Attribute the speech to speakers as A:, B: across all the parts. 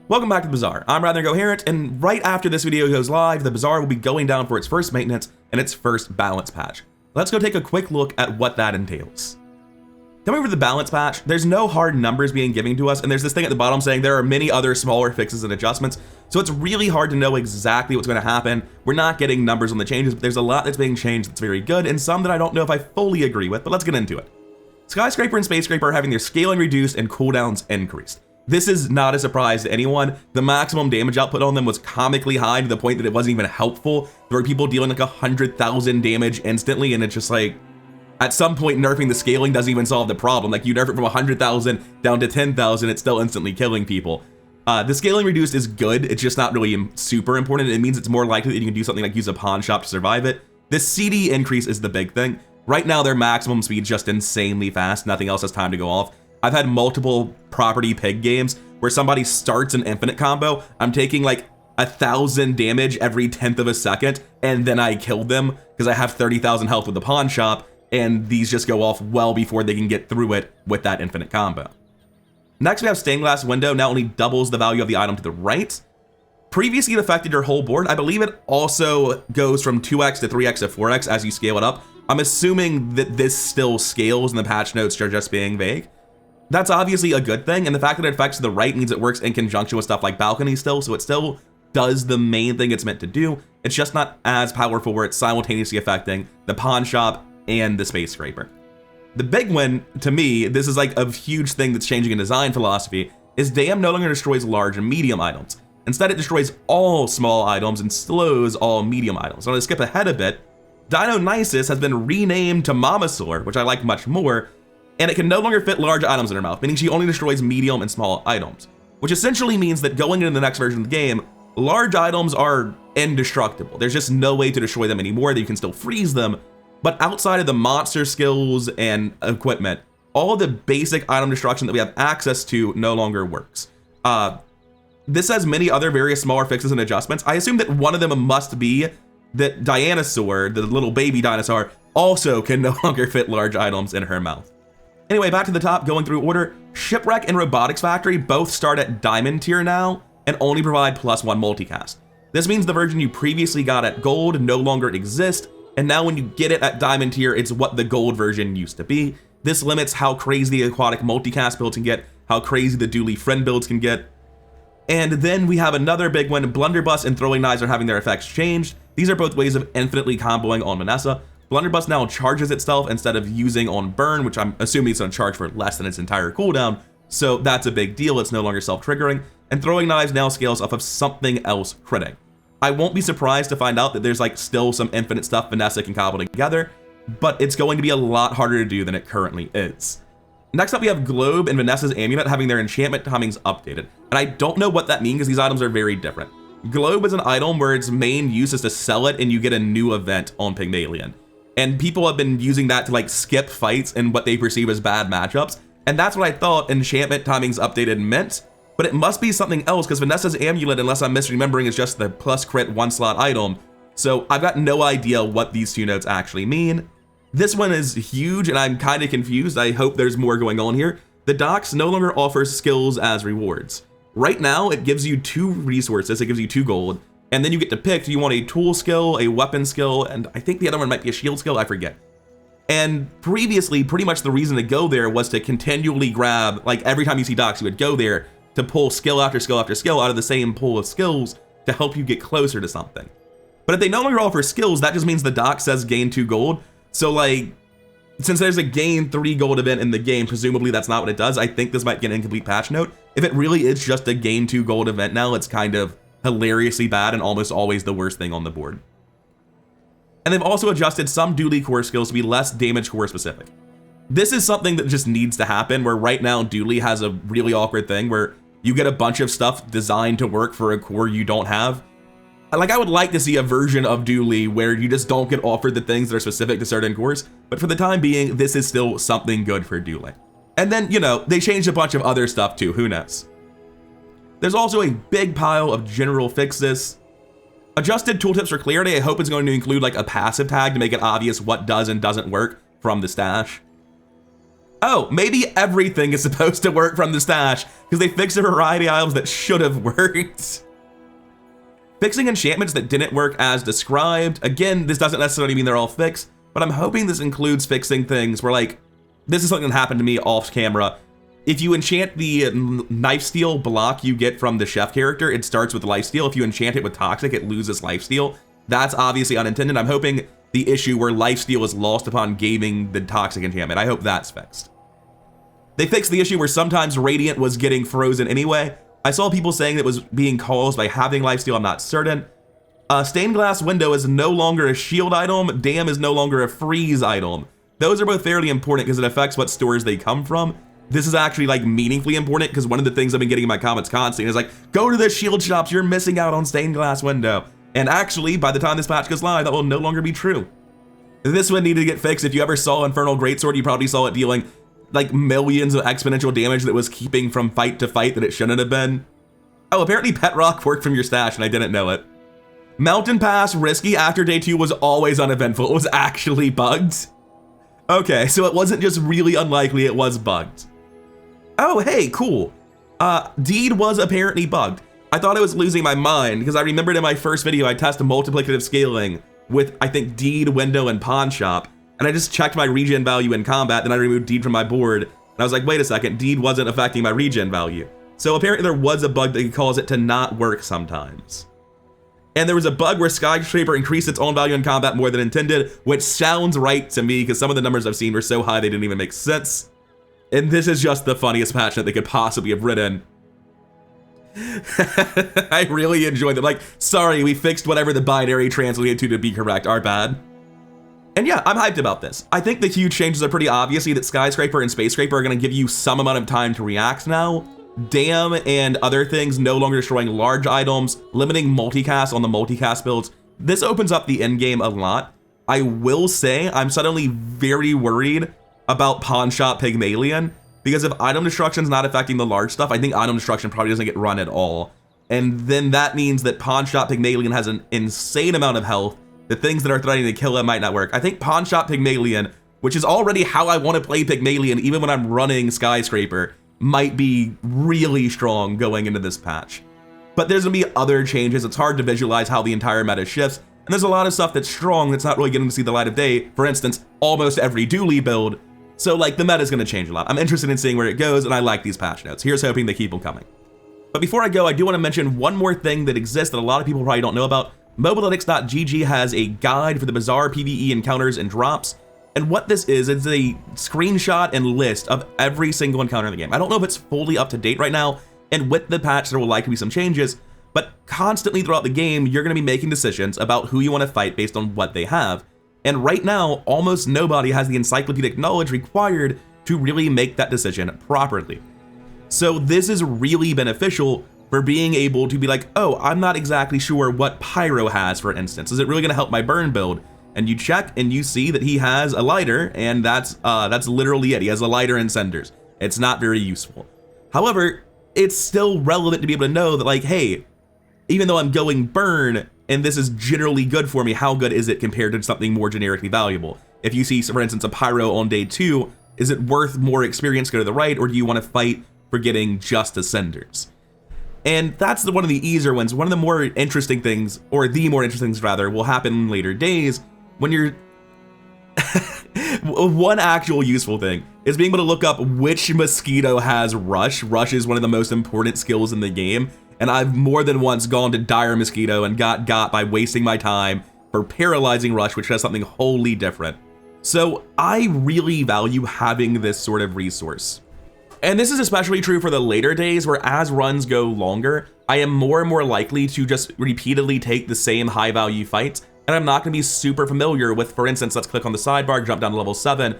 A: Welcome back to the Bazaar. I'm rather incoherent, and right after this video goes live, the Bazaar will be going down for its first maintenance and its first balance patch. Let's go take a quick look at what that entails. Coming over the balance patch, there's no hard numbers being given to us, and there's this thing at the bottom saying there are many other smaller fixes and adjustments, so it's really hard to know exactly what's going to happen. We're not getting numbers on the changes, but there's a lot that's being changed that's very good, and some that I don't know if I fully agree with, but let's get into it. Skyscraper and Skyscraper are having their scaling reduced and cooldowns increased. This is not a surprise to anyone. The maximum damage output on them was comically high to the point that it wasn't even helpful. There were people dealing like 100,000 damage instantly, and it's just like, at some point nerfing the scaling doesn't even solve the problem. Like, you nerf it from 100,000 down to 10,000, it's still instantly killing people. The scaling reduced is good, it's just not really super important. It means it's more likely that you can do something like use a pawn shop to survive it. This CD increase is the big thing. Right now their maximum speed is just insanely fast, nothing else has time to go off. I've had multiple Property Pyg games where somebody starts an infinite combo, I'm taking like 1,000 damage every 10th of a second, and then I kill them because I have 30,000 health with the pawn shop, and these just go off well before they can get through it with that infinite combo. Next we have Stained Glass Window, now only doubles the value of the item to the right. Previously it affected your whole board. I believe it also goes from 2x to 3x to 4x as you scale it up. I'm assuming that this still scales and the patch notes are just being vague. That's obviously a good thing, and the fact that it affects the right means it works in conjunction with stuff like balcony still, so it still does the main thing it's meant to do. It's just not as powerful where it's simultaneously affecting the pawn shop and the Skyscraper. The big one, to me, this is like a huge thing that's changing in design philosophy, is Dam no longer destroys large and medium items. Instead, it destroys all small items and slows all medium items. So I'm gonna skip ahead a bit. Dionysus has been renamed to Mamasaur, which I like much more, and it can no longer fit large items in her mouth, meaning she only destroys medium and small items, which essentially means that going into the next version of the game, large items are indestructible. There's just no way to destroy them anymore. That you can still freeze them, but outside of the monster skills and equipment, all of the basic item destruction that we have access to no longer works. This has many other various smaller fixes and adjustments. I assume that one of them must be that Dinosaur, the little baby dinosaur, also can no longer fit large items in her mouth. Anyway, back to the top, going through order. Shipwreck and Robotics Factory both start at Diamond tier now and only provide +1 multicast. This means the version you previously got at Gold no longer exists, and now when you get it at Diamond tier, it's what the Gold version used to be. This limits how crazy the aquatic multicast builds can get, how crazy the Dooley friend builds can get. And then we have another big one. Blunderbuss and Throwing Knives are having their effects changed. These are both ways of infinitely comboing on Vanessa. Blunderbuss now charges itself instead of using on burn, which I'm assuming it's going to charge for less than its entire cooldown, so that's a big deal. It's no longer self-triggering, and Throwing Knives now scales off of something else critting. I won't be surprised to find out that there's like still some infinite stuff Vanessa can cobble together, but it's going to be a lot harder to do than it currently is. Next up we have Globe and Vanessa's Amulet having their enchantment timings updated, and I don't know what that means because these items are very different. Globe is an item where its main use is to sell it and you get a new event on Pygmalion. And people have been using that to like skip fights and what they perceive as bad matchups. And that's what I thought enchantment timings updated meant, but it must be something else because Vanessa's Amulet, unless I'm misremembering, is just the plus crit 1-slot item. So I've got no idea what these two notes actually mean. This one is huge and I'm kind of confused. I hope there's more going on here. The docks no longer offers skills as rewards. Right now, it gives you 2 resources. It gives you 2 gold. And then you get to pick, do you want a tool skill, a weapon skill, and I think the other one might be a shield skill, I forget. And previously, pretty much the reason to go there was to continually grab, like every time you see docks, you would go there to pull skill after skill after skill out of the same pool of skills to help you get closer to something. But if they no longer offer skills, that just means the dock says gain 2 gold. So like, since there's a gain 3 gold event in the game, presumably that's not what it does. I think this might get an incomplete patch note. If it really is just a gain 2 gold event now, it's kind of hilariously bad and almost always the worst thing on the board. And they've also adjusted some Dooley core skills to be less damage core specific. This is something that just needs to happen, where right now Dooley has a really awkward thing where you get a bunch of stuff designed to work for a core you don't have. Like, I would like to see a version of Dooley where you just don't get offered the things that are specific to certain cores, but for the time being, this is still something good for Dooley. And then, you know, they changed a bunch of other stuff too, who knows? There's also a big pile of general fixes. Adjusted tooltips for clarity. I hope it's going to include like a passive tag to make it obvious what does and doesn't work from the stash. Oh, maybe everything is supposed to work from the stash, because they fixed a variety of items that should have worked. Fixing enchantments that didn't work as described. Again, this doesn't necessarily mean they're all fixed, but I'm hoping this includes fixing things where, like, this is something that happened to me off camera. If you enchant the lifesteal block you get from the chef character, it starts with lifesteal. If you enchant it with toxic, it loses lifesteal. That's obviously unintended. I'm hoping the issue where lifesteal is lost upon gaming the toxic enchantment, I hope that's fixed. They fixed the issue where sometimes Radiant was getting frozen anyway. I saw people saying that it was being caused by having lifesteal, I'm not certain. Stained glass window is no longer a shield item, dam is no longer a freeze item. Those are both fairly important because it affects what stores they come from. This is actually like meaningfully important because one of the things I've been getting in my comments constantly is like, go to the shield shops, you're missing out on stained glass window. And actually, by the time this patch goes live, that will no longer be true. This one needed to get fixed. If you ever saw Infernal Greatsword, you probably saw it dealing like millions of exponential damage that was keeping from fight to fight that it shouldn't have been. Oh, apparently Pet Rock worked from your stash and I didn't know it. Mountain Pass risky after day 2 was always uneventful. It was actually bugged. Okay, so it wasn't just really unlikely, it was bugged. Oh, hey, cool. Deed was apparently bugged. I thought I was losing my mind because I remembered in my first video I tested multiplicative scaling with, I think, Deed, Window, and Pawn Shop, and I just checked my regen value in combat, then I removed Deed from my board, and I was like, wait a second, Deed wasn't affecting my regen value. So apparently there was a bug that could cause it to not work sometimes. And there was a bug where Skyscraper increased its own value in combat more than intended, which sounds right to me because some of the numbers I've seen were so high they didn't even make sense. And this is just the funniest patch that they could possibly have written. I really enjoyed it. Like, sorry, we fixed whatever the binary translated to be correct, our bad. And yeah, I'm hyped about this. I think the huge changes are pretty obviously that Skyscraper and Space Scraper are going to give you some amount of time to react now. Dam and other things no longer destroying large items, limiting multicast on the multicast builds. This opens up the end game a lot. I will say I'm suddenly very worried about Pawn Shop Pygmalion, because if item destruction is not affecting the large stuff, I think item destruction probably doesn't get run at all. And then that means that Pawn Shop Pygmalion has an insane amount of health. The things that are threatening to kill him might not work. I think Pawn Shop Pygmalion, which is already how I want to play Pygmalion even when I'm running Skyscraper, might be really strong going into this patch. But there's gonna be other changes. It's hard to visualize how the entire meta shifts, and there's a lot of stuff that's strong that's not really getting to see the light of day. For instance, almost every Dooley build. So like the meta is gonna change a lot. I'm interested in seeing where it goes, and I like these patch notes. Here's hoping they keep them coming. But before I go, I do want to mention one more thing that exists that a lot of people probably don't know about. Mobalytics.gg has a guide for the Bazaar PvE encounters and drops. And what this is, it's a screenshot and list of every single encounter in the game. I don't know if it's fully up to date right now, and with the patch there will likely be some changes, but constantly throughout the game, you're going to be making decisions about who you want to fight based on what they have. And right now, almost nobody has the encyclopedic knowledge required to really make that decision properly. So this is really beneficial for being able to be like, oh, I'm not exactly sure what Pyro has, for instance. Is it really going to help my burn build? And you check and you see that he has a lighter, and that's literally it. He has a lighter and cinders. It's not very useful. However, it's still relevant to be able to know that, like, hey, even though I'm going burn and this is generally good for me, how good is it compared to something more generically valuable? If you see, for instance, a Pyro on day 2, is it worth more experience to go to the right, or do you want to fight for getting just the cinders? And that's one of the easier ones. One of the more interesting things, or the more interesting things rather, will happen in later days when you're one actual useful thing is being able to look up which mosquito has rush. Rush is one of the most important skills in the game, and I've more than once gone to dire mosquito and got by wasting my time for paralyzing rush, which has something wholly different. So I really value having this sort of resource. And this is especially true for the later days where as runs go longer, I am more and more likely to just repeatedly take the same high value fights, and I'm not going to be super familiar with, for instance, let's click on the sidebar, jump down to level 7.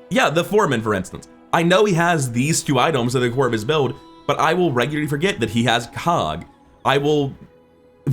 A: Yeah, the Foreman, for instance. I know he has these 2 items at the core of his build, but I will regularly forget that he has Cog.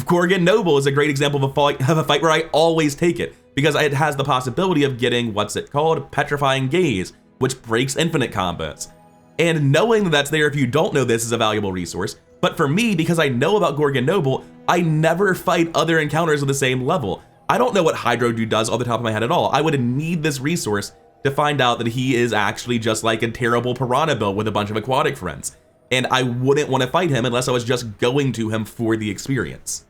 A: Gorgon Noble is a great example of a fight where I always take it, because it has the possibility of getting, what's it called? Petrifying Gaze, which breaks infinite combos. And knowing that that's there if you don't know this is a valuable resource, but for me, because I know about Gorgon Noble, I never fight other encounters of the same level. I don't know what Hydro Dude does off the top of my head at all. I would need this resource to find out that he is actually just like a terrible piranha build with a bunch of aquatic friends. And I wouldn't want to fight him unless I was just going to him for the experience.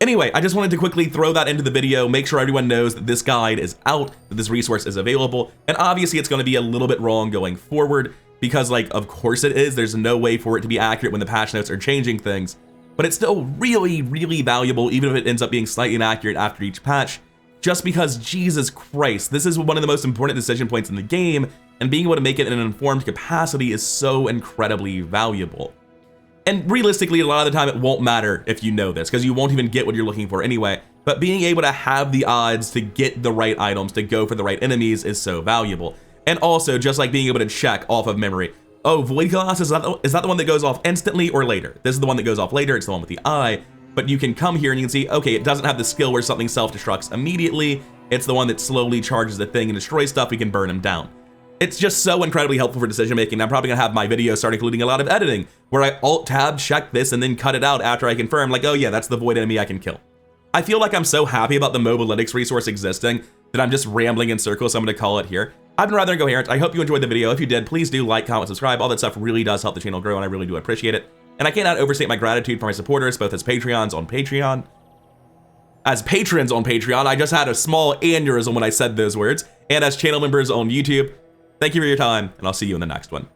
A: Anyway, I just wanted to quickly throw that into the video, make sure everyone knows that this guide is out, that this resource is available, and obviously it's going to be a little bit wrong going forward, because like, of course it is, there's no way for it to be accurate when the patch notes are changing things, but it's still really, really valuable, even if it ends up being slightly inaccurate after each patch, just because, Jesus Christ, this is one of the most important decision points in the game, and being able to make it in an informed capacity is so incredibly valuable. And realistically, a lot of the time it won't matter if you know this, because you won't even get what you're looking for anyway, but being able to have the odds to get the right items, to go for the right enemies is so valuable. And also, just like being able to check off of memory, oh, Void Glass, is that the one that goes off instantly or later? This is the one that goes off later, it's the one with the eye, but you can come here and you can see, okay, it doesn't have the skill where something self-destructs immediately, it's the one that slowly charges the thing and destroys stuff, we can burn them down. It's just so incredibly helpful for decision making. I'm probably gonna have my videos start including a lot of editing, where I alt-tab check this and then cut it out after I confirm, like, oh yeah, that's the void enemy I can kill. I feel like I'm so happy about the Mobalytics resource existing that I'm just rambling in circles, so I'm gonna call it here. I've been rather incoherent. I hope you enjoyed the video. If you did, please do like, comment, subscribe. All that stuff really does help the channel grow, and I really do appreciate it. And I cannot overstate my gratitude for my supporters, both as patrons on Patreon. I just had a small aneurysm when I said those words, and as channel members on YouTube. Thank you for your time, and I'll see you in the next one.